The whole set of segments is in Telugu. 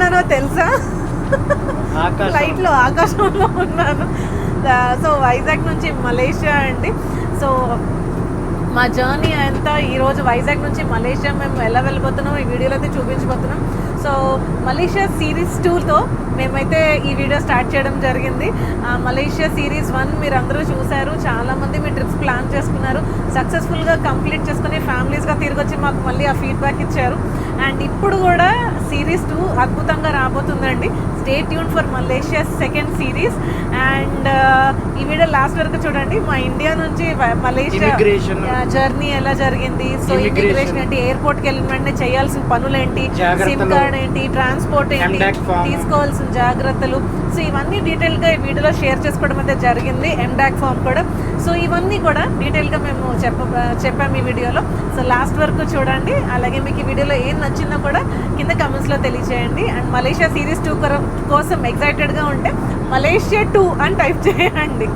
ఉన్నానో తెలుసా? ఫ్లైట్లో ఆకాశంలో ఉన్నాను. సో వైజాగ్ నుంచి మలేషియా అండి. సో మా జర్నీ అంతా ఈరోజు వైజాగ్ నుంచి మలేషియా మేము ఎలా వెళ్ళిపోతున్నాం ఈ వీడియోలో అయితే చూపించబోతున్నాం. సో మలేషియా సిరీస్ 2తో మేమైతే ఈ వీడియో స్టార్ట్ చేయడం జరిగింది. మలేషియా సిరీస్ 1 మీరు అందరూ చూశారు. చాలామంది మీ ట్రిప్స్ ప్లాన్ చేసుకున్నారు, సక్సెస్ఫుల్గా కంప్లీట్ చేసుకుని ఫ్యామిలీస్గా తిరిగి వచ్చి మాకు మళ్ళీ ఆ ఫీడ్బ్యాక్ ఇచ్చారు. అండ్ ఇప్పుడు కూడా సిరీస్ 2 అద్భుతంగా రాబోతుందండి. Stay tune for Malaysia second series. And ఈ వీడియో లాస్ట్ వరకు చూడండి. మా ఇండియా నుంచి మలేషియా జర్నీ ఎలా జరిగింది, సో ఇమిగ్రేషన్ ఏంటి, ఎయిర్పోర్ట్కి వెళ్ళిన వెంటనే చేయాల్సిన పనులు ఏంటి, సిమ్ కార్డ్ ఏంటి, ట్రాన్స్పోర్ట్ ఏంటి, తీసుకోవాల్సిన జాగ్రత్తలు, సో ఇవన్నీ డీటెయిల్గా ఈ వీడియోలో షేర్ చేసుకోవడం అయితే జరిగింది. ఎండాక్ ఫామ్ కూడా. సో ఇవన్నీ కూడా డీటెయిల్గా మేము చెప్పాము ఈ వీడియోలో. సో లాస్ట్ వరకు చూడండి. అలాగే మీకు ఈ వీడియోలో ఏం నచ్చిందో కూడా కింద కమెంట్స్లో తెలియజేయండి. అండ్ మలేషియా సిరీస్ 2 కోసం ఎక్సైటెడ్గా ఉంటే మలేషియా 2 అని టైప్ చేయండి.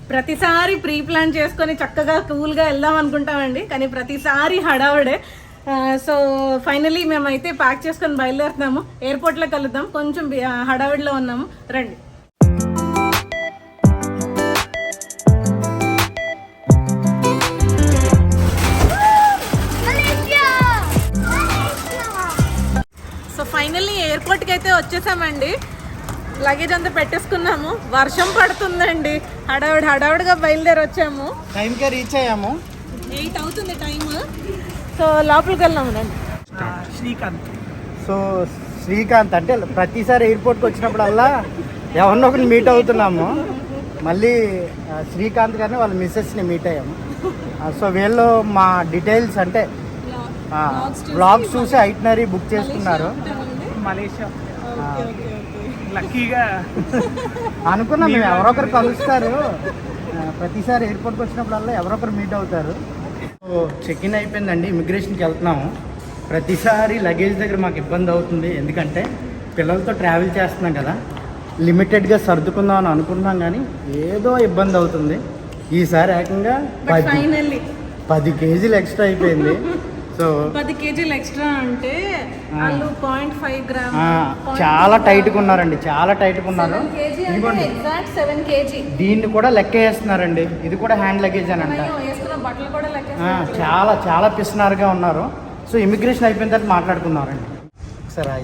ప్రతిసారి ప్రీ ప్లాన్ చేసుకొని చక్కగా కూల్గా వెళ్దాం అనుకుంటామండి, కానీ ప్రతిసారి హడావుడే. సో ఫైనలీ మేమైతే ప్యాక్ చేసుకొని బయలుదేరుతున్నాము. ఎయిర్పోర్ట్లో కలుద్దాం. కొంచెం హడావిడిలో ఉన్నాము, రండి. సో ఫైనల్లీ ఎయిర్పోర్ట్కి అయితే వచ్చేసామండి. లగేజ్ అంతా పెట్టేసుకున్నాము. వర్షం పడుతుందండి. హడావుడిగా బయలుదేరి వచ్చాము. టైంకే రీచ్ అయ్యాము. 8 అవుతుంది టైమ్. సో లోపలికి వెళ్ళాము రండి. శ్రీకాంత్ అంటే ప్రతిసారి ఎయిర్పోర్ట్కి వచ్చినప్పుడల్లా ఎవరినో ఒకరిని మీట్ అవుతున్నాము. మళ్ళీ శ్రీకాంత్ గారిని వాళ్ళ మిస్సెస్ని మీట్ అయ్యాము. సో వీళ్ళు మా డీటెయిల్స్ అంటే బ్లాగ్స్ చూసి ఐటనరీ బుక్ చేసుకున్నారు. మలేషియా లక్కీగా అనుకున్నాం మేము ఎవరొకరు కలుస్తారు. ప్రతిసారి ఎయిర్పోర్ట్కి వచ్చినప్పుడల్లా ఎవరొకరు మీట్ అవుతారు. సో చెక్ ఇన్ అయిపోయిందండి. ఇమిగ్రేషన్కి వెళ్తున్నాము. ప్రతిసారి లగేజ్ దగ్గర మాకు ఇబ్బంది అవుతుంది, ఎందుకంటే పిల్లలతో ట్రావెల్ చేస్తున్నాం కదా. లిమిటెడ్గా సర్దుకుందాం అని అనుకున్నాం, కానీ ఏదో ఇబ్బంది అవుతుంది. ఈసారి ఏకంగా 10 కేజీలు ఎక్స్ట్రా అయిపోయింది. సో 10 కేజీలు ఎక్స్ట్రా అంటే వాళ్ళు 0.5 గ్రామ్ చాలా టైట్గా ఉన్నారండి, చాలా టైట్గా ఉన్నారు. దీన్ని కూడా లెక్క వేస్తున్నారండి. ఇది కూడా హ్యాండ్ లగేజ్ అని అంట. చాలా చాలా పిస్నారుగా ఉన్నారు. సో ఇమిగ్రేషన్ అయిపోయిన తర్వాత మాట్లాడుకున్నారండి. సరే,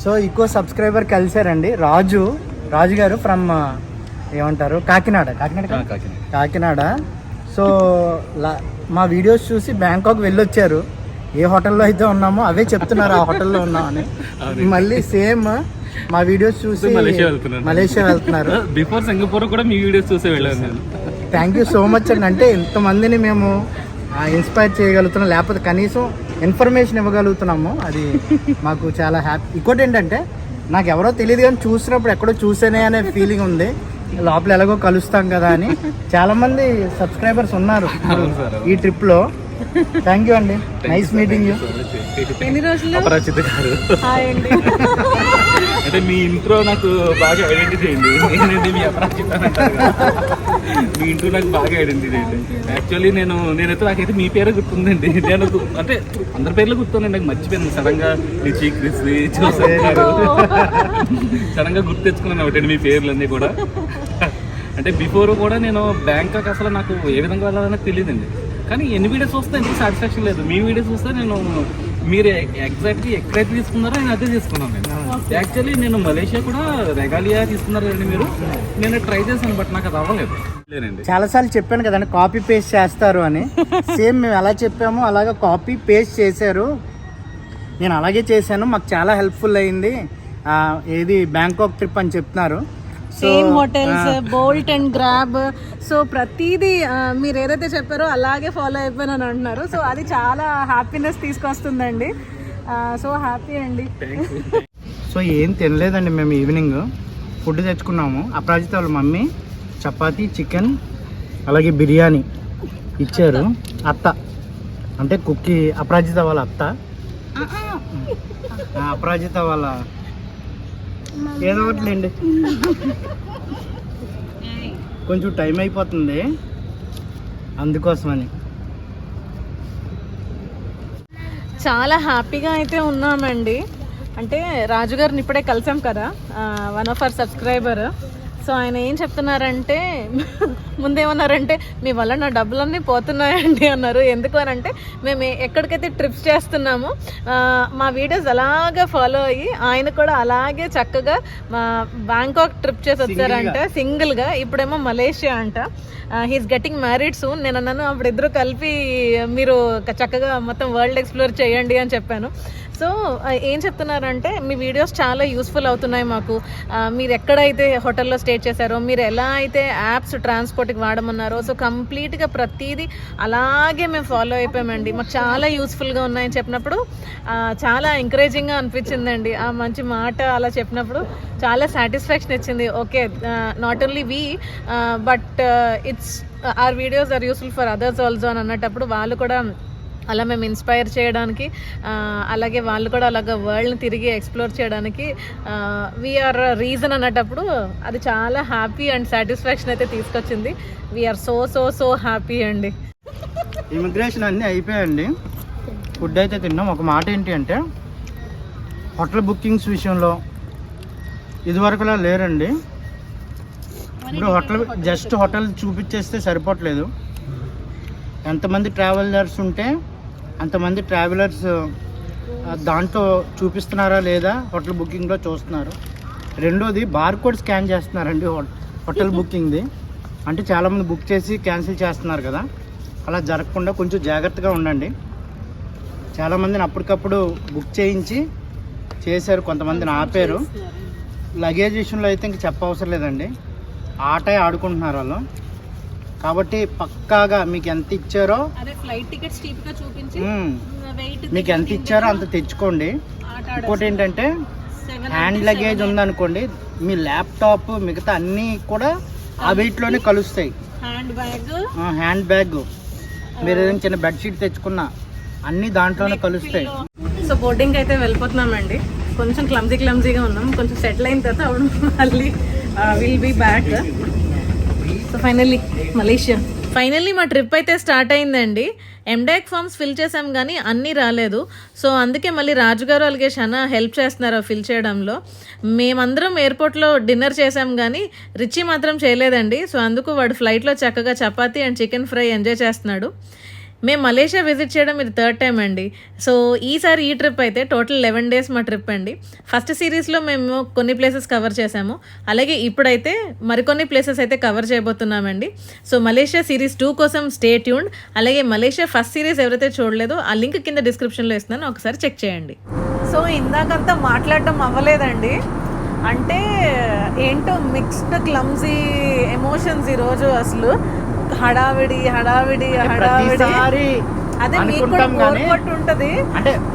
సో ఇంకో సబ్స్క్రైబర్ కలిసారండి, రాజు గారు ఫ్రమ్ ఏమంటారు కాకినాడ. సో మా వీడియోస్ చూసి బ్యాంకాక్ వెళ్ళొచ్చారు. ఏ హోటల్లో అయితే ఉన్నామో అవే చెప్తున్నారు ఆ హోటల్లో ఉన్నామని. మళ్ళీ సేమ్ మా వీడియోస్ చూసి మలేషియా వెళ్తున్నారు. బిఫోర్ సింగపూర్ కూడా మీ వీడియోస్ చూసే వెళ్ళాను. థ్యాంక్ యూ సో మచ్ అండి. అంటే ఇంతమందిని మేము ఇన్స్పైర్ చేయగలుగుతున్నాం, లేకపోతే కనీసం ఇన్ఫర్మేషన్ ఇవ్వగలుగుతున్నాము. అది మాకు చాలా హ్యాపీ. ఇంకోటి ఏంటంటే నాకు ఎవరో తెలియదు, కానీ చూసినప్పుడు ఎక్కడో చూసేనే అనే ఫీలింగ్ ఉంది. లోపల ఎలాగో కలుస్తాం కదా అని. చాలా మంది సబ్స్క్రైబర్స్ ఉన్నారు ఈ ట్రిప్ లో. థ్యాంక్ యూ అండి. Nice meeting you. ఎన్ని రోజులు అపరాజిత గారు అంటే మీ ఇంట్రో నాకు బాగా ఐడెంటిటీ అయింది. నేనండి మీ అపరాజిత మీ ఇంట్రో నాకు బాగా ఐడెంటిటీ అయింది. యాక్చువల్లీ నేనైతే నాకైతే మీ పేరే గుర్తుందండి. నేను అంటే అందరి పేర్లు గుర్తుందండి, నాకు మర్చిపోయింది. సడన్గా క్రిస్ చూసారు, సడన్గా గుర్తు తెచ్చుకున్నాను ఒకటి మీ పేర్లన్నీ కూడా. అంటే బిఫోర్ కూడా నేను బ్యాంకాక్ అసలు నాకు ఏ విధంగా వెళ్ళాలనే తెలియదండి, కానీ ఎన్ని వీడియోస్ వస్తే ఎందుకు సాటిస్ఫాక్షన్ లేదు. మీ వీడియోస్ చూస్తే నేను మీరు ఎగ్జాక్ట్లీ ఎక్కడైతే తీసుకున్నారో నేను అదే తీసుకున్నాను. నేను యాక్చువల్లీ నేను మలేషియా కూడా రెగాలియా తీసుకున్నారు కదండి మీరు. నేను ట్రై చేశాను, బట్ నాకు అది అవ్వలేదు. చాలాసార్లు చెప్పాను కదండి కాపీ పేస్ట్ చేస్తారు అని. సేమ్ మేము ఎలా చెప్పామో అలాగా కాపీ పేస్ట్ చేశారు. నేను అలాగే చేశాను, మాకు చాలా హెల్ప్ఫుల్ అయింది. ఏది బ్యాంకాక్ ట్రిప్ అని చెప్తున్నారు. Same hotels, Bolt and Grab. So ప్రతిదీ మీరు ఏదైతే చెప్పారో అలాగే ఫాలో అయిపోయినాను అంటున్నారు. సో అది చాలా హ్యాపీనెస్ తీసుకొస్తుందండి. సో హ్యాపీ అండి. సో ఏం తినలేదండి మేము. ఈవినింగ్ ఫుడ్ తెచ్చుకున్నాము. అపరాజిత వాళ్ళ మమ్మీ చపాతీ, చికెన్, అలాగే బిర్యానీ ఇచ్చారు. అత్త అంటే కుక్కి అపరాజిత వాళ్ళ అత్త, అపరాజిత వాళ్ళ ఏదో ఒకటిలేండి. కొంచెం టైం అయిపోతుంది అందుకోసమని. చాలా హ్యాపీగా అయితే ఉన్నామండి. అంటే రాజు గారిని ఇప్పుడే కలిసాం కదా, one of our subscriber. So ఆయన ఏం చెప్తున్నారంటే, ముందేమన్నారంటే మీ వల్ల నా డబ్బులన్నీ పోతున్నాయండి అన్నారు. ఎందుకు అని అంటే మేము ఎక్కడికైతే ట్రిప్స్ చేస్తున్నామో మా వీడియోస్ అలాగా ఫాలో అయ్యి ఆయన కూడా అలాగే చక్కగా మా బ్యాంకాక్ ట్రిప్ చేసి వచ్చారంట సింగిల్గా. ఇప్పుడేమో మలేషియా అంట. He's getting married soon. నేను అన్నాను అప్పుడు ఇద్దరు కలిపి మీరు చక్కగా మొత్తం వరల్డ్ ఎక్స్ప్లోర్ చేయండి అని చెప్పాను. సో ఏం చెప్తున్నారంటే మీ వీడియోస్ చాలా యూస్ఫుల్ అవుతున్నాయి మాకు. మీరు ఎక్కడైతే హోటల్లో స్టే చేశారో, మీరు ఎలా అయితే యాప్స్ ట్రాన్స్పోర్ట్కి వాడమన్నారో, సో కంప్లీట్గా ప్రతిదీ అలాగే మేము ఫాలో అయిపోయామండి. మాకు చాలా యూస్ఫుల్గా ఉన్నాయని చెప్పినప్పుడు చాలా ఎంకరేజింగ్గా అనిపించిందండి. ఆ మంచి మాట అలా చెప్పినప్పుడు చాలా సాటిస్ఫాక్షన్ ఇచ్చింది. Okay, not only we but its our videos are useful for others also అని అన్నప్పుడు వాళ్ళు కూడా అలా మేము ఇన్స్పైర్ చేయడానికి, అలాగే వాళ్ళు కూడా అలాగ వరల్డ్ని తిరిగి ఎక్స్ప్లోర్ చేయడానికి వీఆర్ రీజన్ అన్నప్పుడు అది చాలా హ్యాపీ అండ్ సాటిస్ఫాక్షన్ అయితే తీసుకొచ్చింది. We are so so so happy అండి. ఇమిగ్రేషన్ అన్నీ అయిపోయాయండి, ఫుడ్ అయితే తిన్నాం. ఒక మాట ఏంటి అంటే హోటల్ బుకింగ్స్ విషయంలో ఇదివరకులా లేరండి. ఇప్పుడు హోటల్ చూపించేస్తే సరిపోవట్లేదు. ఎంతమంది ట్రావెలర్స్ ఉంటే అంతమంది ట్రావెలర్స్ దాంట్లో చూపిస్తున్నారా లేదా హోటల్ బుకింగ్లో చూస్తున్నారు. రెండోది బార్కోడ్ స్కాన్ చేస్తున్నారండి హోటల్ బుకింగ్ది. అంటే చాలామంది బుక్ చేసి క్యాన్సిల్ చేస్తున్నారు కదా, అలా జరగకుండా కొంచెం జాగ్రత్తగా ఉండండి. చాలామందిని అప్పటికప్పుడు బుక్ చేయించి చేశారు, కొంతమందిని ఆపారు. లగేజ్ విషయంలో అయితే ఇంక చెప్పవసరం లేదండి, ఆటే ఆడుకుంటున్నారు వాళ్ళు. కాబట్టి పక్కాగా మీకు ఎంత ఇచ్చారో మీకు ఎంత ఇచ్చారో అంత తెచ్చుకోండి. ఇంకోటి ఏంటంటే హ్యాండ్ లగేజ్ ఉందనుకోండి, మీ ల్యాప్టాప్ మిగతా అన్నీ కూడా ఆ వెయిట్లోనే కలుస్తాయి. హ్యాండ్ బ్యాగ్ మీరు ఏదైనా చిన్న బెడ్షీట్ తెచ్చుకున్నా అన్నీ దాంట్లోనే కలుస్తాయి. సో బోర్డింగ్ అయితే వెళ్ళిపోతున్నామండి. కొంచెం క్లమ్జీగా ఉన్నాం, కొంచెం సెటిల్ అయిన తర్వాత అప్పుడు మళ్ళీ will be back. So finally మా ట్రిప్ అయితే స్టార్ట్ అయిందండి. ఎండాక్ ఫామ్స్ ఫిల్ చేసాం కానీ అన్నీ రాలేదు. సో అందుకే మళ్ళీ రాజుగారు అలాగే షనా హెల్ప్ చేస్తున్నారు ఫిల్ చేయడంలో. మేమందరం ఎయిర్పోర్ట్లో డిన్నర్ చేసాం కానీ రిచి మాత్రం చేయలేదండి. సో అందుకు వాడు ఫ్లైట్లో చక్కగా chapati and chicken fry enjoy చేస్తున్నాడు. మేము మలేషియా విజిట్ చేయడం ఇది 3rd టైం అండి. సో ఈసారి ఈ ట్రిప్ అయితే టోటల్ 11 days మా ట్రిప్ అండి. ఫస్ట్ సిరీస్లో మేము కొన్ని ప్లేసెస్ కవర్ చేసాము, అలాగే ఇప్పుడైతే మరికొన్ని ప్లేసెస్ అయితే కవర్ చేయబోతున్నామండి. సో మలేషియా సిరీస్ 2 కోసం స్టే ట్యూన్డ్. అలాగే మలేషియా ఫస్ట్ సిరీస్ ఎవరైతే చూడలేదో ఆ లింక్ కింద డిస్క్రిప్షన్లో ఇస్తున్నాను, ఒకసారి చెక్ చేయండి. సో ఇందాకంతా మాట్లాడటం అవ్వలేదండి, అంటే ఏంటో మిక్స్డ్ క్లమ్జీ ఎమోషన్స్ ఈరోజు. అసలు హడావిడి అదే మీకు కూడా కోరుకుంటూ ఉంటుంది.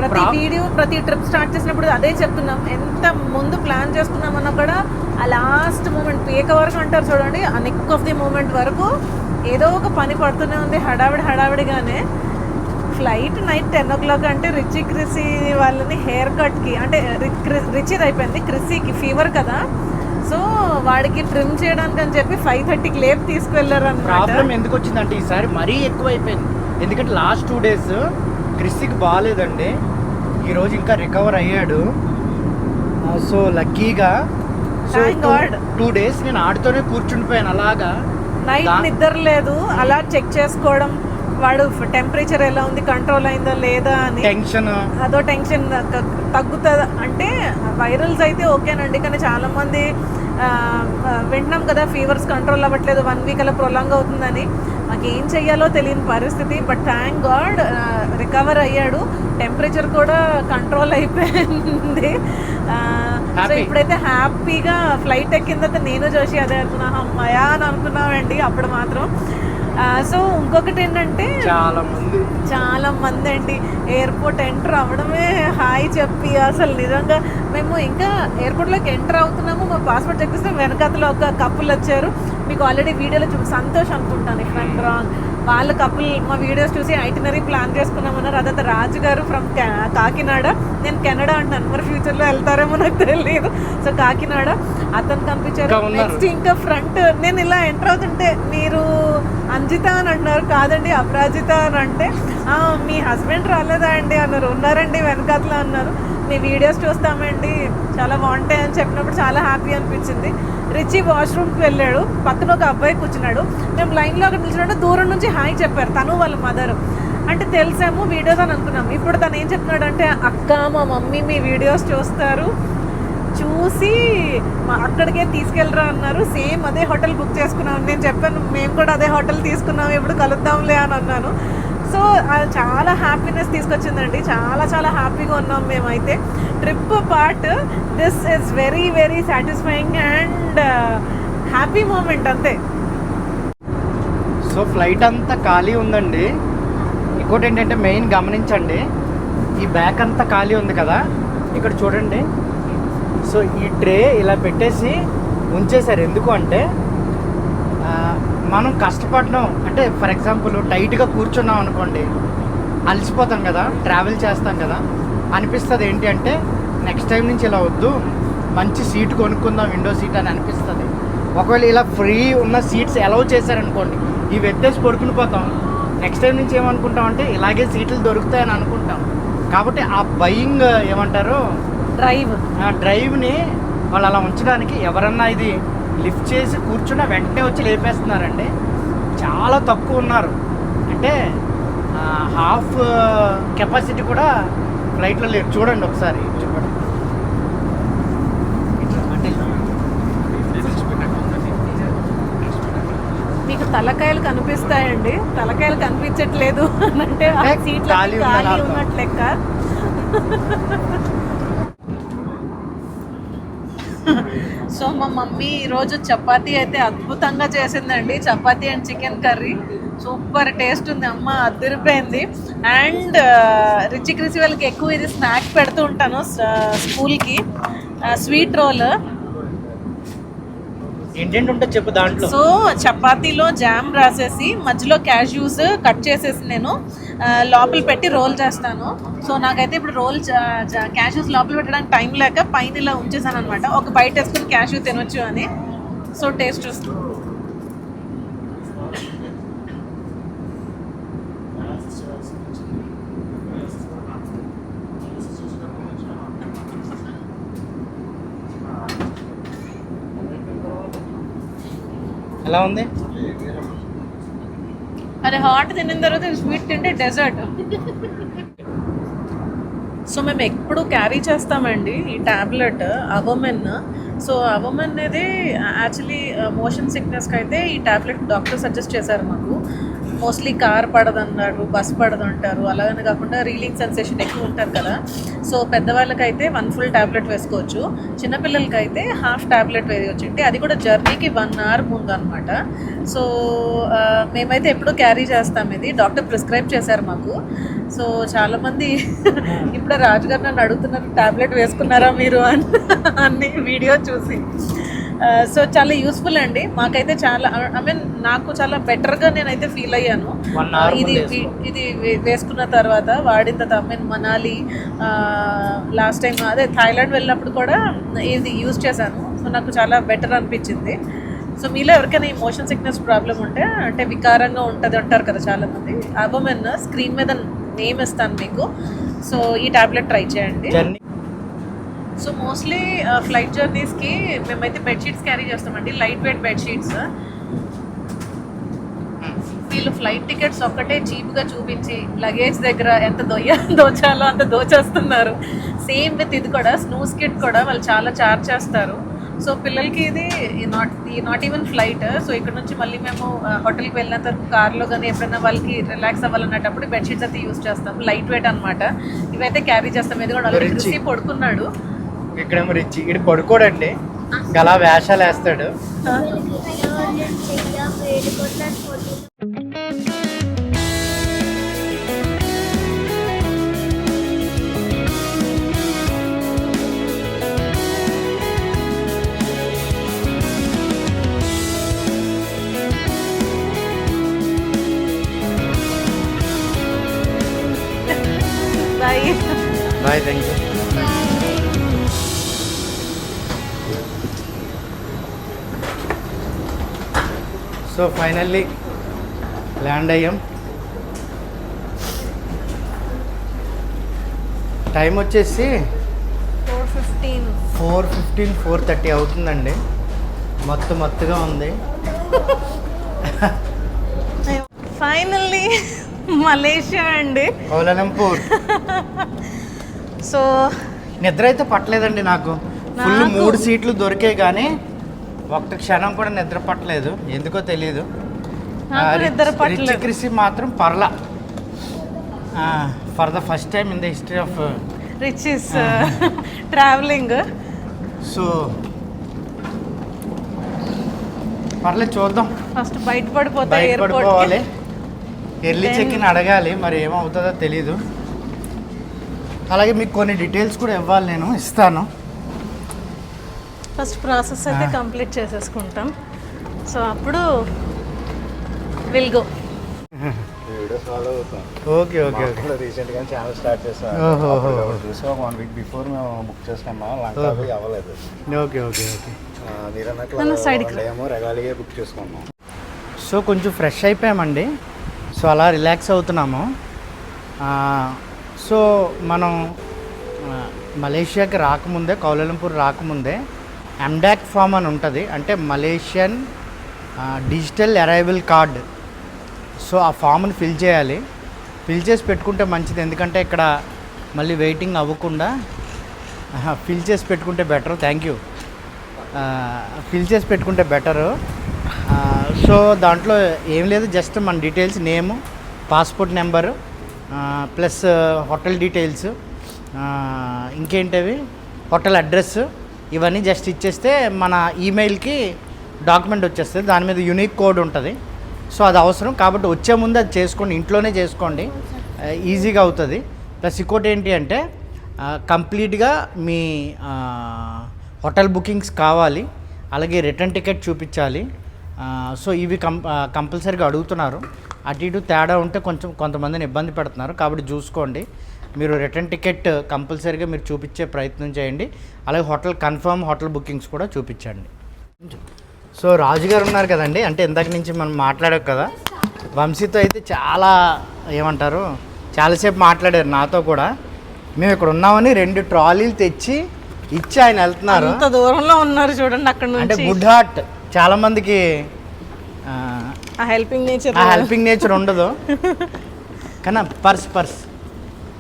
ప్రతి వీడియో ప్రతి ట్రిప్ స్టార్ట్ చేసినప్పుడు అదే చెప్తున్నాం, ఎంత ముందు ప్లాన్ చేసుకున్నామన్నా కూడా ఆ లాస్ట్ మూమెంట్ పీక వరకు అంటారు చూడండి, ఆ నెక్ ఆఫ్ ది మూమెంట్ వరకు ఏదో ఒక పని పడుతూనే ఉంది హడావిడిగానే. ఫ్లైట్ నైట్ 10 o'clock అంటే క్రిసి వాళ్ళని హెయిర్ కట్కి, అంటే రిచిది అయిపోయింది, క్రిసికి ఫీవర్ కదా, సో వాడికి ట్రిమ్ చేయడానికి అని చెప్పి 5:30కి లేపు తీసుకువెళ్ళారు అన్నమాట. ప్రాబ్లం ఎందుకు వచ్చిందంటే ఈసారి మరీ ఎక్కువ అయిపోయింది. ఎందుకంటే లాస్ట్ 2 days క్రిస్కి బాగాలేదండి, ఈరోజు ఇంకా రికవర్ అయ్యాడు. సో లక్కీగా 2 days నేను ఆడితోనే కూర్చుండిపోయాను. అలాగా నైట్ నిద్ర లేదు, అలా చెక్ చేసుకోవడం, వాడు టెంపరేచర్ ఎలా ఉంది, కంట్రోల్ అయిందా లేదా అని టెన్షన్, అదో టెన్షన్ తగ్గుతుంది. అంటే వైరల్స్ అయితే ఓకేనండి, కానీ చాలామంది వింటున్నాం కదా ఫీవర్స్ కంట్రోల్ అవ్వట్లేదు, 1 week అలా ప్రొలాంగ్ అవుతుందని. మాకు ఏం చెయ్యాలో తెలియని పరిస్థితి. బట్ థ్యాంక్ గాడ్ రికవర్ అయ్యాడు, టెంపరేచర్ కూడా కంట్రోల్ అయిపోయింది. సో ఇప్పుడైతే హ్యాపీగా ఫ్లైట్ ఎక్కిన తర్వాత నేను జోషి అదే అనుకున్నా, అమ్మాయా అని అనుకున్నామండి అప్పుడు మాత్రం. సో ఇంకొకటి ఏంటంటే చాలా మంది అండి ఎయిర్పోర్ట్ ఎంటర్ అవ్వడమే హాయ్ చెప్పి, అసలు నిజంగా మేము ఇంకా ఎయిర్పోర్ట్లోకి ఎంటర్ అవుతున్నాము, మా పాస్పోర్ట్ చెక్ చేస్తే వెనకాతలో ఒక కపుల్ వచ్చారు. మీకు ఆల్రెడీ వీడియోలో సంతోష్ అనుకుంటాను ఇఫ్ ఐమ్ రాంగ్, వాళ్ళ కపుల్ మా వీడియోస్ చూసి ఐటినరీ ప్లాన్ చేసుకున్నామన్నారు. అదంతా రాజు గారు ఫ్రమ్ కాకినాడ, నేను కెనడా అంటాను, మరి ఫ్యూచర్లో వెళ్తారేమో నాకు తెలియదు. సో కాకినాడ అతను కనిపించారు. నెక్స్ట్ ఇంకా ఫ్రంట్ నేను ఇలా ఎంటర్ అవుతుంటే మీరు అంజిత అని అంటున్నారు, కాదండి అపరాజిత అని అంటే, మీ హస్బెండ్ రాలేదా అండి అన్నారు, ఉన్నారండి వెనకాతలో అన్నారు. మీ వీడియోస్ చూస్తామండి చాలా బాగుంటాయి అని చెప్పినప్పుడు చాలా హ్యాపీ అనిపించింది. రిచి వాష్రూమ్కి వెళ్ళాడు, పక్కన ఒక అబ్బాయి కూర్చున్నాడు. మేము లైన్లో అక్కడ నిల్చున్నట్టు దూరం నుంచి హాయ్ చెప్పారు, తను వాళ్ళ మదర్. అంటే తెలిసాము వీడియోస్ అని అనుకున్నాము. ఇప్పుడు తను ఏం చెప్తున్నాడు అంటే, అక్క మా మమ్మీ మీ వీడియోస్ చూస్తారు, చూసి అక్కడికే తీసుకెళ్ళరా అన్నారు. సేమ్ అదే హోటల్ బుక్ చేసుకున్నాం. నేను చెప్పాను మేము కూడా అదే హోటల్ తీసుకున్నాం, ఎప్పుడు కలుద్దాంలే అని అన్నాను. సో చాలా హ్యాపీనెస్ తీసుకొచ్చిందండి. చాలా చాలా హ్యాపీగా ఉన్నాం మేమైతే. Trip part this is very very satisfying and happy moment అంతే. సో ఫ్లైట్ అంతా ఖాళీ ఉందండి. ఇంకోటి ఏంటంటే మెయిన్ గమనించండి, ఈ బ్యాక్ అంతా ఖాళీ ఉంది కదా, ఇక్కడ చూడండి. సో ఈ ట్రే ఇలా పెట్టేసి ఉంచేశారు. ఎందుకు అంటే మనం కష్టపడడం అంటే ఫర్ ఎగ్జాంపుల్ టైట్గా కూర్చున్నాం అనుకోండి, అలసిపోతాం కదా, ట్రావెల్ చేస్తాం కదా, అనిపిస్తుంది ఏంటి అంటే నెక్స్ట్ టైం నుంచి ఇలా వద్దు, మంచి సీట్ కొనుక్కుందాం విండో సీట్ అని అనిపిస్తుంది. ఒకవేళ ఇలా ఫ్రీ ఉన్న సీట్స్ అలౌ చేశారనుకోండి, ఇవి ఎత్తేసి పడుకుని పోతాం. నెక్స్ట్ టైం నుంచి ఏమనుకుంటాం అంటే ఇలాగే సీట్లు దొరుకుతాయని అనుకుంటాం. కాబట్టి ఆ బయింగ్ ఏమంటారు డ్రైవ్ని వాళ్ళు అలా ఉంచడానికి ఎవరన్నా ఇది లిఫ్ట్ చేసి కూర్చున్న వెంటనే వచ్చి లేపేస్తున్నారండి. చాలా తక్కువ ఉన్నారు, అంటే హాఫ్ కెపాసిటీ కూడా ఫ్లైట్లో లేదు. చూడండి ఒకసారి, చూడండి. మీకు తలకాయలు కనిపిస్తాయండి, తలకాయలు కనిపించట్లేదు అంటే సీట్లు ఖాళీ ఉన్నట్లు లెక్క. సో మా మమ్మీ ఈరోజు చపాతీ అయితే అద్భుతంగా చేసిందండి. Chapati and chicken curry super taste ఉంది. అమ్మ అదిరిపోయింది. అండ్ రిచి క్రిసి వాళ్ళకి ఎక్కువ ఇది స్నాక్ పెడుతూ ఉంటాను స్కూల్కి, స్వీట్ రోల్. ఏంటంటే ఉంటుంది చెప్పు దాంట్లో. సో చపాతీలో జామ్ రాసేసి మధ్యలో క్యాష్యూస్ కట్ చేసేసి నేను లోపల పెట్టి రోల్ చేస్తాను. సో నాకైతే ఇప్పుడు రోల్ క్యాష్యూస్ లోపల పెట్టడానికి టైం లేక పైన ఇలా ఉంచేసాను అనమాట. ఒక బయట వేసుకుని క్యాష్యూ తినొచ్చు అని. సో టేస్ట్ చూస్తాను. ఎలా ఉంది? అది హాట్ తిన్న తర్వాత స్వీట్ తింటే డెజర్ట్. సో మేము ఎప్పుడు క్యారీ చేస్తామండి ఈ ట్యాబ్లెట్ అవమెన్. సో అవమెన్ అనేది యాక్చువల్లీ మోషన్ సిక్నెస్కి అయితే ఈ ట్యాబ్లెట్ డాక్టర్ సజెస్ట్ చేశారు మాకు. మోస్ట్లీ కార్ పడదన్నారు, బస్ పడదంటారు. అలాగని కాకుండా రీలింగ్ సెన్సేషన్ ఎక్కువ ఉంటుంది కదా. సో పెద్దవాళ్ళకైతే 1 full ట్యాబ్లెట్ వేసుకోవచ్చు, చిన్నపిల్లలకైతే హాఫ్ ట్యాబ్లెట్ వేయవచ్చు. అంటే అది కూడా జర్నీకి 1 hour ముందు అనమాట. సో మేమైతే ఎప్పుడూ క్యారీ చేస్తాం. ఇది డాక్టర్ ప్రిస్క్రైబ్ చేశారు మాకు. సో చాలామంది ఇప్పుడు రాజుగారు నన్ను అడుగుతున్నారు ట్యాబ్లెట్ వేసుకున్నారా మీరు అని వీడియో చూసి. సో చాలా యూస్ఫుల్ అండి మాకైతే. చాలా ఐ మీన్ నాకు చాలా బెటర్గా నేనైతే ఫీల్ అయ్యాను ఇది వేసుకున్న తర్వాత, వాడిన తర్వాత. I mean Manali last time అదే థాయిలాండ్ వెళ్ళినప్పుడు కూడా ఇది యూజ్ చేశాను. సో నాకు చాలా బెటర్ అనిపించింది. సో మీలో ఎవరికైనా ఈ మోషన్ సిక్నెస్ ప్రాబ్లం ఉంటే, అంటే వికారంగా ఉంటుంది అంటారు కదా చాలామంది, అవమెన్ స్క్రీన్ మీద నేమ్ ఇస్తాను మీకు. సో ఈ ట్యాబ్లెట్ ట్రై చేయండి. సో మోస్ట్లీ ఫ్లైట్ జర్నీస్కి మేమైతే బెడ్షీట్స్ క్యారీ చేస్తామండి, లైట్ వెయిట్ బెడ్షీట్స్. వీళ్ళు ఫ్లైట్ టికెట్స్ ఒక్కటే చీప్గా చూపించి లగేజ్ దగ్గర ఎంత దోచాలో అంత దోచేస్తున్నారు. సేమ్ విత్ ఇది కూడా స్నూస్ కిట్ కూడా వాళ్ళు చాలా చార్జ్ చేస్తారు. సో పిల్లలకి ఇది నాట్ ఈవెన్ ఫ్లైట్. సో ఇక్కడ నుంచి మళ్ళీ మేము హోటల్కి వెళ్ళినంత వరకు కార్లో కానీ ఎప్పుడైనా వాళ్ళకి రిలాక్స్ అవ్వాలన్నప్పుడు బెడ్షీట్స్ అయితే యూజ్ చేస్తాం. లైట్ వెయిట్ అనమాట. ఇవైతే క్యారీ చేస్తాం. ఇది కూడా రిచి పడుకున్నాడు. ఇక్కడేమో రిచి ఇది పడుకోడండి, అలా వేషాలు వేస్తాడు. Bye bye, thank you. So finally land అయ్యాం. టైం వచ్చేసి 4:15 4:30 అవుతుందండి. మత్తుగా ఉంది. ఫైనల్లీ మలేషియా అండి. కౌలాలంపూర్. సో నిద్ర అయితే పట్టలేదండి నాకు. ఫుల్ 3 సీట్లు దొరికాయి కానీ ఒక్క క్షణం కూడా నిద్ర పట్టలేదు, ఎందుకో తెలియదు. నిద్ర పట్టలేదు. క్రిసి మాత్రం పర్లా. For the first time in the history of rich is travelling. So పర్లేదు, చూద్దాం. ఫస్ట్ బయటపడిపోవాలి. ఎర్లీ చెక్కిన్ అడగాలి, మరి ఏమవుతుందో తెలీదు. అలాగే మీకు కొన్ని డీటెయిల్స్ కూడా ఇవ్వాలి, నేను ఇస్తాను. ఫస్ట్ ప్రాసెస్ అయితే కంప్లీట్ చేసేసుకుంటాం. సో అప్పుడు విల్ గో. వీడియోస్ ఫాలో అవుతాం. ఓకే రీసెంట్గా ఛానల్ స్టార్ట్ చేస్తాం. చూసి 1 వీక్ బిఫోర్ మేము బుక్ చేసుకున్నాం. లంకావి అవ్వలేదు. ఓకే మీరు అన్నట్లు ఏమో రెగాలిగా బుక్ చేసుకున్నాం. సో కొంచెం ఫ్రెష్ అయిపోయామండి. సో అలా రిలాక్స్ అవుతున్నాము. సో మనం మలేషియాకి రాకముందే, కౌలాలంపూర్ రాకముందే ఎండాక్ ఫామ్ అని ఉంటుంది, అంటే Malaysian digital arrival card. So ఆ ఫామ్ని ఫిల్ చేయాలి. ఫిల్ చేసి పెట్టుకుంటే మంచిది, ఎందుకంటే ఇక్కడ మళ్ళీ వెయిటింగ్ అవ్వకుండా ఫిల్ చేసి పెట్టుకుంటే బెటర్. Thank you. ఫిల్ చేసి పెట్టుకుంటే బెటరు. సో దాంట్లో ఏం లేదు, జస్ట్ మన details, name, passport number, plus hotel details, ఇంకేంటవి హోటల్ అడ్రస్, ఇవన్నీ జస్ట్ ఇచ్చేస్తే మన ఈమెయిల్కి డాక్యుమెంట్ వచ్చేస్తుంది. దాని మీద యూనిక్ కోడ్ ఉంటుంది. సో అది అవసరం కాబట్టి వచ్చే ముందు అది చేసుకోండి, ఇంట్లోనే చేసుకోండి, ఈజీగా అవుతుంది. ప్లస్ ఇంకోటి ఏంటి అంటే కంప్లీట్గా మీ హోటల్ బుకింగ్స్ కావాలి, అలాగే రిటర్న్ టికెట్ చూపించాలి. సో ఇవి కంపల్సరీగా అడుగుతున్నారు. అటు ఇటు తేడా ఉంటే కొంతమందిని ఇబ్బంది పెడుతున్నారు, కాబట్టి చూసుకోండి. మీరు రిటర్న్ టికెట్ కంపల్సరీగా మీరు చూపించే ప్రయత్నం చేయండి. అలాగే హోటల్ బుకింగ్స్ కూడా చూపించండి. సో రాజుగారు ఉన్నారు కదండి, అంటే ఇందాక నుంచి మనం మాట్లాడాం కదా, వంశీతో అయితే చాలాసేపు మాట్లాడారు నాతో కూడా. మేము ఇక్కడ ఉన్నామని 2 ట్రాలీలు తెచ్చి ఇచ్చి ఆయన వెళ్తున్నారు. అంత దూరంలో ఉన్నారు చూడండి అక్కడ నుంచి. అంటే గుడ్ హార్ట్, చాలా మందికి హెల్పింగ్ నేచర్ ఉండదు. కానీ పర్స్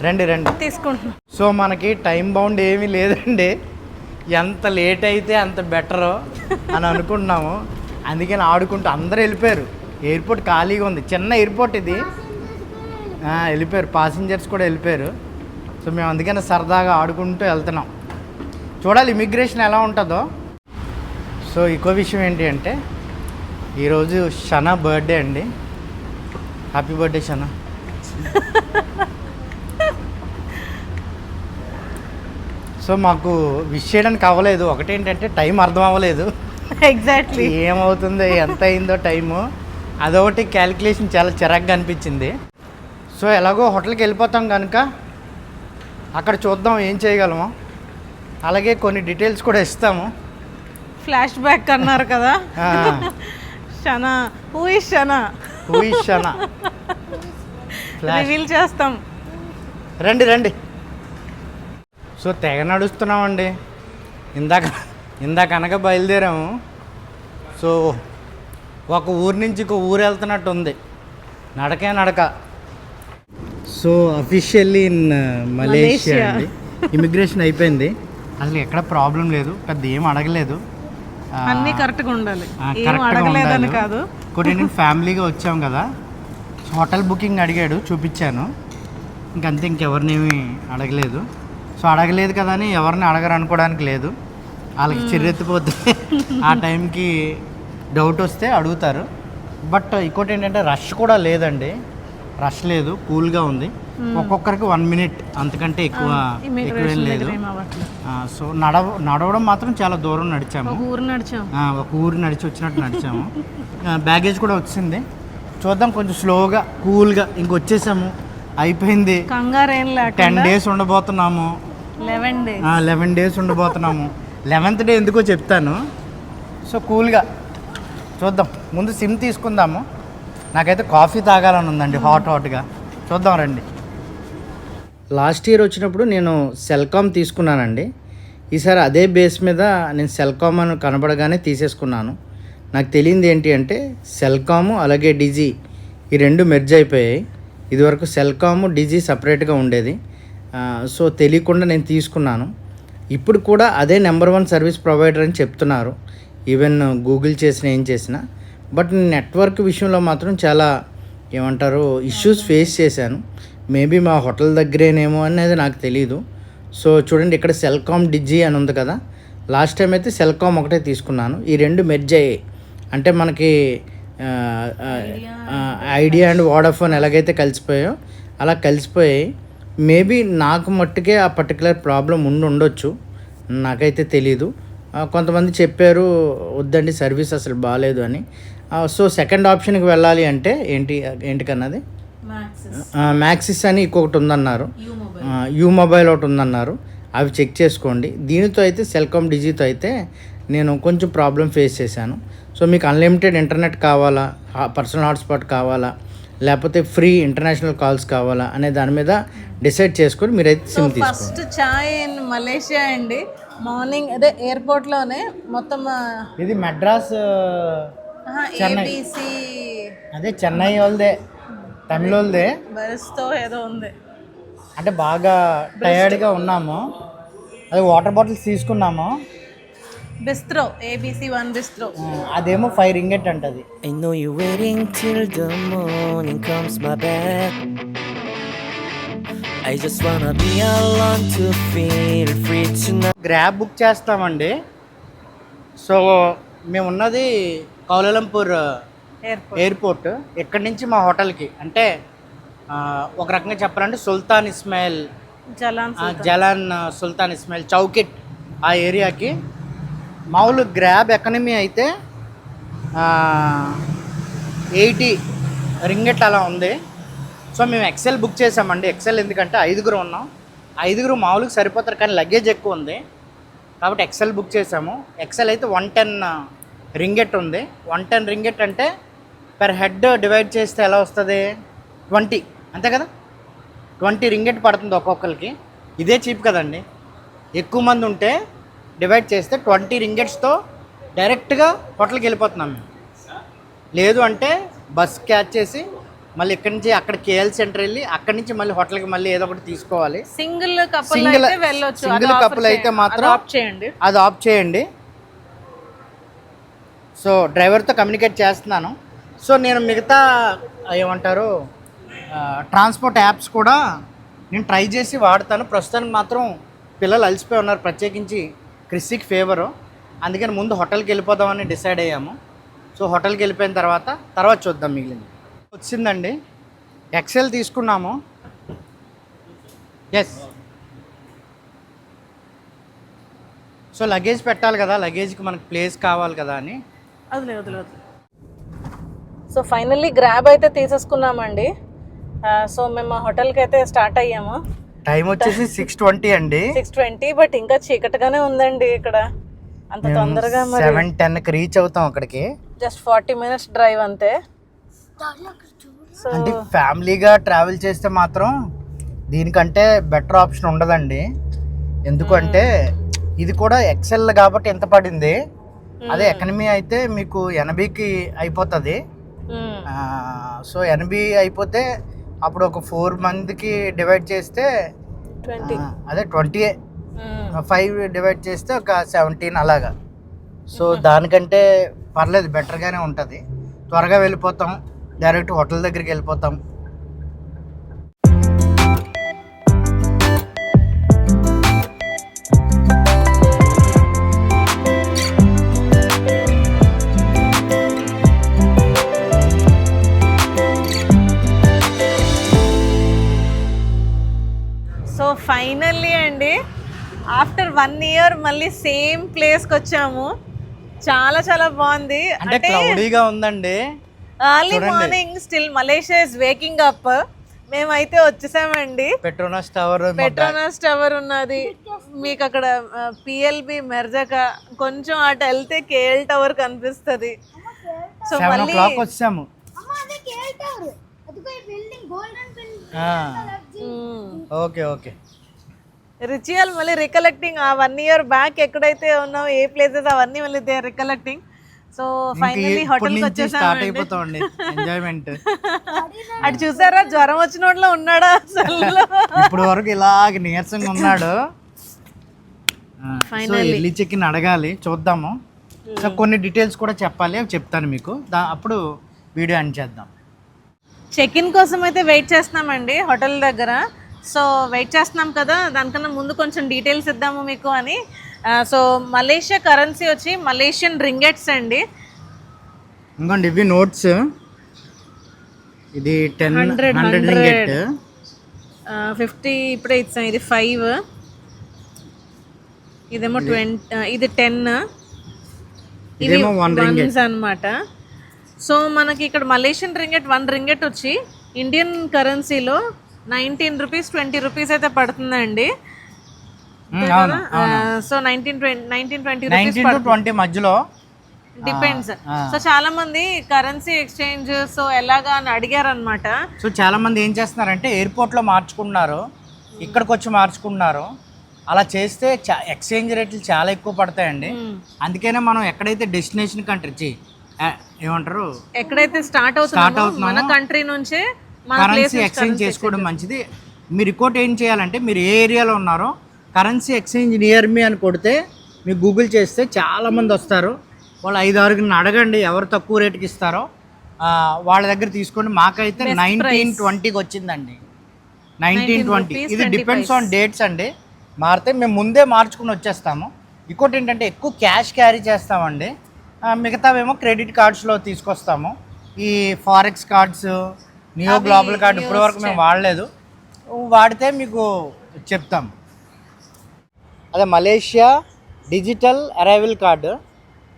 రండి తీసుకుంటున్నాం. సో మనకి టైం బౌండ్ ఏమీ లేదండి, ఎంత లేట్ అయితే అంత బెటరు అని అనుకుంటున్నాము. అందుకని ఆడుకుంటూ అందరూ వెళ్ళిపోయారు. ఎయిర్పోర్ట్ ఖాళీగా ఉంది, చిన్న ఎయిర్పోర్ట్ ఇది. వెళ్ళిపోయారు, పాసింజర్స్ కూడా వెళ్ళిపోయారు. సో మేము అందుకని సరదాగా ఆడుకుంటూ వెళ్తున్నాం. చూడాలి ఇమిగ్రేషన్ ఎలా ఉంటుందో. సో ఇంకో విషయం ఏంటి అంటే ఈరోజు షనా బర్త్డే అండి. Happy birthday Shana. సో మాకు విష్ చేయడానికి అవ్వలేదు. ఒకటేంటంటే టైం అర్థం అవ్వలేదు, ఎగ్జాక్ట్లీ ఏమవుతుందో ఎంత అయిందో టైము, అదొకటి క్యాలిక్యులేషన్ చాలా చిరాగ్గా అనిపించింది. సో ఎలాగో హోటల్కి వెళ్ళిపోతాం కనుక అక్కడ చూద్దాం ఏం చేయగలమో. అలాగే కొన్ని డీటెయిల్స్ కూడా ఇస్తాము. ఫ్లాష్ బ్యాక్ అన్నారు కదా. షనా హూ ఇస్ షనా రివీల్ చేస్తాం. రండి. సో తెగ నడుస్తున్నామండి. ఇందాక అనగా బయలుదేరాము. సో ఒక ఊరు నుంచి ఇంకో ఊరు వెళ్తున్నట్టు ఉంది, నడక. సో అఫీషియల్లీ ఇన్ మలేషియా అండి. ఇమిగ్రేషన్ అయిపోయింది, అసలు ఎక్కడ ప్రాబ్లం లేదు, పెద్ద ఏం అడగలేదు. అన్నీ కరెక్ట్గా ఉండాలి, ఏం అడగలేదని కాదు. కొన్ని నేను ఫ్యామిలీగా వచ్చాం కదా, హోటల్ బుకింగ్ అడిగాడు, చూపించాను, ఇంకంతే, ఇంకెవరినేమి అడగలేదు. సో అడగలేదు కదా అని ఎవరిని అడగరు అనుకోవడానికి లేదు. వాళ్ళకి చిర్రెత్తిపోతే ఆ టైంకి డౌట్ వస్తే అడుగుతారు. బట్ ఇంకోటి ఏంటంటే రష్ కూడా లేదండి, రష్ లేదు, కూల్గా ఉంది. ఒక్కొక్కరికి 1 మినిట్, అంతకంటే ఎక్కువేం లేదు. సో నడవడం మాత్రం చాలా దూరం నడిచాము, ఒక ఊరు నడిచి వచ్చినట్టు నడిచాము. బ్యాగేజ్ కూడా వచ్చింది. చూద్దాం, కొంచెం స్లోగా కూల్గా ఇంకొచ్చేసాము, అయిపోయింది. 10 డేస్ ఉండబోతున్నాము, 11 డేస్ ఉండబోతున్నాము. 11th డే ఎందుకో చెప్తాను. సో కూల్గా చూద్దాం. ముందు సిమ్ తీసుకుందాము. నాకైతే కాఫీ తాగాలని ఉందండి, హాట్గా. చూద్దాం రండి. లాస్ట్ ఇయర్ వచ్చినప్పుడు నేను సెల్కామ్ తీసుకున్నానండి. ఈసారి అదే బేస్ మీద నేను సెల్కామ్ అని కనబడగానే తీసేసుకున్నాను. నాకు తెలియంది ఏంటి అంటే సెల్కాము అలాగే డిజీ ఈ రెండు మెర్జ్ అయిపోయాయి. ఇదివరకు సెల్కాము డిజీ సపరేట్గా ఉండేది. సో తెలియకుండా నేను తీసుకున్నాను. ఇప్పుడు కూడా అదే నెంబర్ 1 సర్వీస్ ప్రొవైడర్ అని చెప్తున్నారు, ఈవెన్ గూగుల్ చేసిన ఏం చేసినా. బట్ నెట్వర్క్ విషయంలో మాత్రం చాలా ఏమంటారు ఇష్యూస్ ఫేస్ చేశాను. మేబీ మా హోటల్ దగ్గరేనేమో అనేది నాకు తెలీదు. సో చూడండి ఇక్కడ సెల్కామ్ డిజీ అని ఉంది కదా, లాస్ట్ టైం అయితే సెల్కామ్ ఒకటే తీసుకున్నాను. ఈ రెండు మెర్జ్ అయ్యాయి. అంటే మనకి ఐడియా అండ్ వోడాఫోన్ ఎలాగైతే కలిసిపోయాయో అలా కలిసిపోయాయి. మేబీ నాకు మట్టుకే ఆ పర్టికులర్ ప్రాబ్లం ఉండొచ్చు, నాకైతే తెలీదు. కొంతమంది చెప్పారు వద్దండి సర్వీస్ అసలు బాగాలేదు అని. సో సెకండ్ ఆప్షన్కి వెళ్ళాలి అంటే ఏంటికన్నది మ్యాక్సిస్ అని ఇంకొకటి ఉందన్నారు, యూ మొబైల్ ఒకటి ఉందన్నారు. అవి చెక్ చేసుకోండి. దీనితో అయితే సెల్కామ్ డిజీతో అయితే నేను కొంచెం ప్రాబ్లం ఫేస్ చేశాను. సో మీకు అన్లిమిటెడ్ ఇంటర్నెట్ కావాలా, పర్సనల్ హాట్స్పాట్ కావాలా, లేకపోతే ఫ్రీ ఇంటర్నేషనల్ కాల్స్ కావాలా అనే దాని మీద డిసైడ్ చేసుకొని మీరైతే సిమ్ తీసుకోండి. ఫస్ట్ చాయ్ ఇన్ మలేషియా అండి. మార్నింగ్ అదే ఎయిర్పోర్ట్లోనే మొత్తం ఇది మెడ్రాస్ ఏబీసీ అదే చెన్నై వాళ్ళదే, తమిళ వాళ్ళదే. బస్తో ఏదో ఉంది. అంటే బాగా టయర్డ్గా ఉన్నాము, అది వాటర్ బాటిల్స్ తీసుకున్నాము. Bistro ABC 1 bistro. అదేమో 5 రింగెట్ అంటది. I know you're waiting till the morning comes my bed. I just wanna be alone to feel free tonight. Grab book చేస్తామండి. సో మేము ఉన్నది కౌలాలంపూర్ ఎయిర్పోర్ట్. ఇక్కడి నుంచి మా హోటల్కి అంటే ఒక రకంగా చెప్పాలంటే సుల్తాన్ ఇస్మాయిల్ జలాన్ సుల్తాన్ ఇస్మాయిల్ చౌకిట్ ఆ ఏరియాకి మామూలు గ్రాబ్ ఎకానమీ అయితే 80 రింగెట్ అలా ఉంది. సో మేము ఎక్సెల్ బుక్ చేసామండి. ఎక్సెల్ ఎందుకంటే 5 ఉన్నాం, 5 మామూలుగా సరిపోతారు కానీ లగేజ్ ఎక్కువ ఉంది కాబట్టి ఎక్సెల్ బుక్ చేసాము. ఎక్సెల్ అయితే 110 రింగెట్ ఉంది. 110 రింగెట్ అంటే పర్ హెడ్ డివైడ్ చేస్తే ఎలా వస్తుంది, 20 అంతే కదా, 20 రింగెట్ పడుతుంది ఒక్కొక్కరికి. ఇదే చీప్ కదండి. ఎక్కువ మంది ఉంటే డివైడ్ చేస్తే 20 రింగెట్స్తో డైరెక్ట్గా హోటల్కి వెళ్ళిపోతున్నాం మేము. లేదు అంటే బస్ క్యాచ్ చేసి మళ్ళీ ఇక్కడి నుంచి అక్కడ కేఎల్ సెంటర్ వెళ్ళి అక్కడి నుంచి మళ్ళీ హోటల్కి మళ్ళీ ఏదో ఒకటి తీసుకోవాలి. సింగిల్ కపుల్ అయితే మాత్రం అది ఆఫ్ చేయండి. సో డ్రైవర్తో కమ్యూనికేట్ చేస్తున్నాను. సో నేను మిగతా ఏమంటారు ట్రాన్స్పోర్ట్ యాప్స్ కూడా నేను ట్రై చేసి వాడతాను. ప్రస్తుతానికి మాత్రం పిల్లలు అలసిపోయి ఉన్నారు, ప్రత్యేకించి క్రిస్సికి ఫేవరు. అందుకని ముందు హోటల్కి వెళ్ళిపోదామని డిసైడ్ అయ్యాము. సో హోటల్కి వెళ్ళిపోయిన తర్వాత చూద్దాం మిగిలింది. వచ్చిందండి, ఎక్సెల్ తీసుకున్నాము. ఎస్. సో లగేజ్ పెట్టాలి కదా, లగేజ్కి మనకు ప్లేస్ కావాలి కదా అని వదిలేదు. సో ఫైనల్లీ గ్రాబ్ అయితే తీసేసుకున్నామండి. సో మేము హోటల్కి అయితే స్టార్ట్ అయ్యాము. టైం వచ్చేసి 6:20 అండి. 6:20, బట్ ఇంకా చీకటిగానే ఉందండి ఇక్కడ. అంత తొందరగా 7:10కి రీచ్ అవుతాం అక్కడికి. జస్ట్ 40 minutes డ్రైవ్ అంతే. అంటే ఫ్యామిలీగా ట్రావెల్ చేస్తే మాత్రం దీనికంటే బెటర్ ఆప్షన్ ఉండదండి. ఎందుకంటే ఇది కూడా ఎక్సెల్ కాబట్టి ఎంత పడింది, అదే ఎకనమీ అయితే మీకు 80కి అయిపోతుంది. సో 80 అయిపోతే అప్పుడు ఒక 4 మందికి డివైడ్ చేస్తే 20, అదే 20, 5 డివైడ్ చేస్తే ఒక 17 అలాగా. సో దానికంటే పర్లేదు, బెటర్గానే ఉంటుంది. త్వరగా వెళ్ళిపోతాం, డైరెక్ట్ హోటల్ దగ్గరికి వెళ్ళిపోతాం. సో ఫైనల్లీ అండి ఆఫ్టర్ 1 year మళ్ళీ సేమ్ ప్లేస్కి వచ్చాము. చాలా చాలా బాగుంది. అంటే క్లౌడీగా ఉందండి. Early morning still Malaysia is waking up. మేమైతే వచ్చేసామండి. పెట్రోనాస్ టవర్ ఉన్నది మీకు అక్కడ. పిఎల్బి మెర్జక కొంచెం అటు వెళ్తే కేఎల్ టవర్ కనిపిస్తుంది. సో మళ్ళీ వచ్చాము. ఓకే. రిచువల్ మళ్ళీ రికలెక్టింగ్ ఆ 1 year బ్యాక్ ఎక్కడైతే ఉన్నాం ఏ ప్లేసెస్ అవన్నీ మళ్ళీ దే రికలెక్టింగ్. సో ఫైనల్లీ హోటల్కి వచ్చేసాం. స్టార్ట్ అయిపోతామండి ఎంజాయ్మెంట్. అటు చూసారా జ్వరం వచ్చినోట్లో ఉన్నాడా అసలు. ఇప్పుడు వరకు ఇలాగ నీరసంగా ఉన్నాడు. ఇడ్లీ చికెన్ అడగాలి, చూద్దాము. సో కొన్ని డీటెయిల్స్ కూడా చెప్పాలి, అవి చెప్తాను మీకు. అప్పుడు వీడియో ఎండ్ చేద్దాం. చెక్ ఇన్ కోసం అయితే వెయిట్ చేస్తున్నామండి హోటల్ దగ్గర. సో వెయిట్ చేస్తున్నాం కదా, దానికన్నా ముందు కొంచెం డీటెయిల్స్ ఇద్దాము మీకు అని. సో మలేషియా కరెన్సీ వచ్చి మలేషియన్ రింగెట్స్ అండి. ఇంకోండి ఇవి నోట్స్. ఇది 100 రింగెట్, 50 ఇప్పుడే ఇచ్చాం. ఇది 5, ఇదేమో 20, ఇది 10, ఇవి 1 రింగెట్ అనమాట. సో మనకి ఇక్కడ మలేషియన్ రింగెట్ 1 రింగెట్ వచ్చి ఇండియన్ కరెన్సీలో 19 రూపీస్ 20 రూపీస్ అయితే పడుతుందండి. సో 19-20 మధ్యలో డిపెండ్స్. సో చాలా మంది కరెన్సీ ఎక్స్చేంజ్ సో ఎలాగా అని అడిగారు అనమాట. సో చాలా మంది ఏం చేస్తున్నారంటే ఎయిర్పోర్ట్లో మార్చుకుంటున్నారు, ఇక్కడికి వచ్చి మార్చుకుంటున్నారు. అలా చేస్తే ఎక్స్చేంజ్ రేట్లు చాలా ఎక్కువ పడతాయండి. అందుకనే మనం ఎక్కడైతే డెస్టినేషన్ కంట్రీ ఏమంటారు ఎక్కడైతే స్టార్ట్ అవుతుందో మన కంట్రీ నుంచే కరెన్సీ ఎక్స్చేంజ్ చేసుకోవడం మంచిది. మీరు ఇంకోటి ఏం చేయాలంటే మీరు ఏ ఏరియాలో ఉన్నారో కరెన్సీ ఎక్స్చేంజ్ నియర్ మీ అని కొడితే మీకు గూగుల్ చేస్తే చాలామంది వస్తారు. వాళ్ళు 5-6 అడగండి, ఎవరు తక్కువ రేటుకి ఇస్తారో వాళ్ళ దగ్గర తీసుకోండి. మాకైతే 1920కి వచ్చిందండి. 1920. ఇది డిపెండ్స్ ఆన్ డేట్స్ అండి, మారితే మేము ముందే మార్చుకుని వచ్చేస్తాము. ఇంకోటి ఏంటంటే ఎక్కువ క్యాష్ క్యారీ చేస్తామండి, మిగతావేమో క్రెడిట్ కార్డ్స్లో తీసుకొస్తాము. ఈ forex cards, neo global card ఇప్పటి వరకు మేము వాడలేదు, వాడితే మీకు చెప్తాం. అదే మలేషియా డిజిటల్ అరైవల్ కార్డు,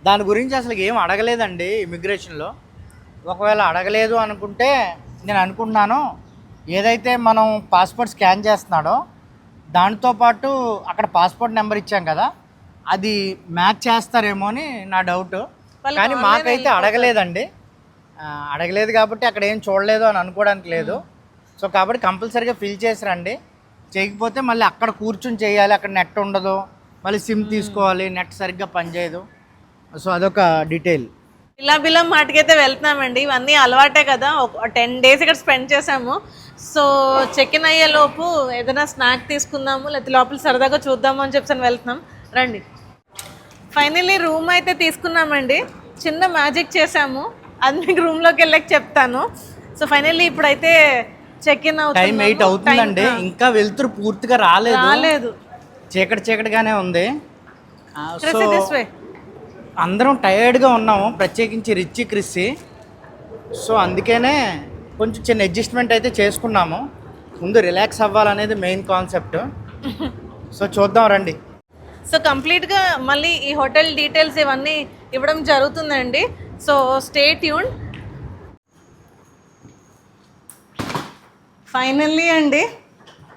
దాని గురించి అసలు ఏం అడగలేదండి ఇమిగ్రేషన్లో. ఒకవేళ అడగలేదు అనుకుంటే నేను అనుకుంటున్నాను ఏదైతే మనం పాస్పోర్ట్ స్కాన్ చేస్తున్నాడో దాంతోపాటు అక్కడ పాస్పోర్ట్ నెంబర్ ఇచ్చాం కదా, అది మ్యాచ్ చేస్తారేమో అని నా డౌట్. కానీ మాకైతే అడగలేదండి, అడగలేదు కాబట్టి అక్కడ ఏం చూడలేదు అని అనుకోవడానికి లేదు. సో కాబట్టి కంపల్సరీగా ఫిల్ చేసి రండి. చేయకపోతే మళ్ళీ అక్కడ కూర్చుని చేయాలి, అక్కడ నెట్ ఉండదు, మళ్ళీ సిమ్ తీసుకోవాలి, నెట్ సరిగ్గా పనిచేయదు. సో అదొక డీటెయిల్. బిల్లా మాటకైతే వెళ్తున్నామండి. ఇవన్నీ అలవాటే కదా, ఒక 10 days ఇక్కడ స్పెండ్ చేసాము. సో చెక్ ఇన్ అయ్యే లోపు ఏదైనా స్నాక్ తీసుకుందాము, లేకపోతే లోపల సరదాగా చూద్దాము అని చెప్పి వెళ్తున్నాం. రండి. ఫైనల్లీ రూమ్ అయితే తీసుకున్నామండి. చిన్న మ్యాజిక్ చేసాము, అది మీకు రూమ్లోకి వెళ్ళాక చెప్తాను. సో ఫైనల్లీ ఇప్పుడైతే చెక్ ఇన్ టైం 8 అవుతుందండి, ఇంకా వెళ్తురు పూర్తిగా రాలేదు, చీకటిగానే ఉంది. సో అందరం టైర్డ్గా ఉన్నాము, ప్రత్యేకించి రిచి క్రిస్సి. సో అందుకనే కొంచెం చిన్న అడ్జస్ట్మెంట్ అయితే చేసుకున్నాము. ముందు రిలాక్స్ అవ్వాలనేది మెయిన్ కాన్సెప్ట్. సో చూద్దాం రండి. సో కంప్లీట్గా మళ్ళీ ఈ హోటల్ డీటెయిల్స్ ఇవన్నీ ఇవ్వడం జరుగుతుందండి. So stay tuned. ఫైనల్లీ అండి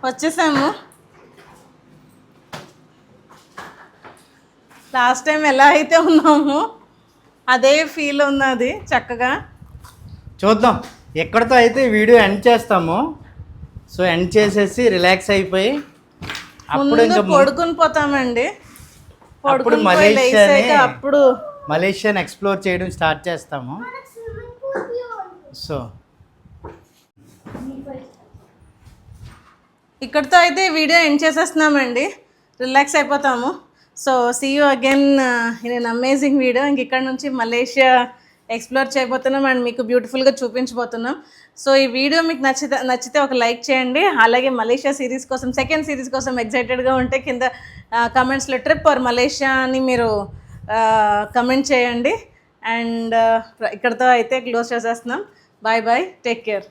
వచ్చేసాము. లాస్ట్ టైం ఎలా అయితే ఉన్నామో అదే ఫీల్ ఉన్నది చక్కగా. చూద్దాం, ఎక్కడితో అయితే వీడియో ఎండ్ చేస్తాము. సో ఎండ్ చేసేసి రిలాక్స్ అయిపోయి అప్పుడు ఇంకా పడుకుని పోతామండి. అప్పుడు మలేషియాని ఎక్స్ప్లోర్ చేయడం స్టార్ట్ చేస్తాము. సో ఇక్కడితో అయితే వీడియో ఎండ్ చేసేస్తున్నామండి, రిలాక్స్ అయిపోతాము. So see you again in amazing video. ఇంక ఇక్కడ నుంచి మలేషియా ఎక్స్ప్లోర్ చేయబోతున్నాం అండ్ మీకు బ్యూటిఫుల్గా చూపించబోతున్నాం. సో ఈ వీడియో మీకు నచ్చితే ఒక లైక్ చేయండి. అలాగే మలేషియా సిరీస్ కోసం, సెకండ్ సిరీస్ కోసం ఎక్సైటెడ్గా ఉంటే కింద కమెంట్స్లో ట్రిప్ ఆర్ మలేషియా అని మీరు కమెంట్ చేయండి. అండ్ ఇక్కడితో అయితే క్లోజ్ చేసేస్తున్నాం. Bye bye, take care.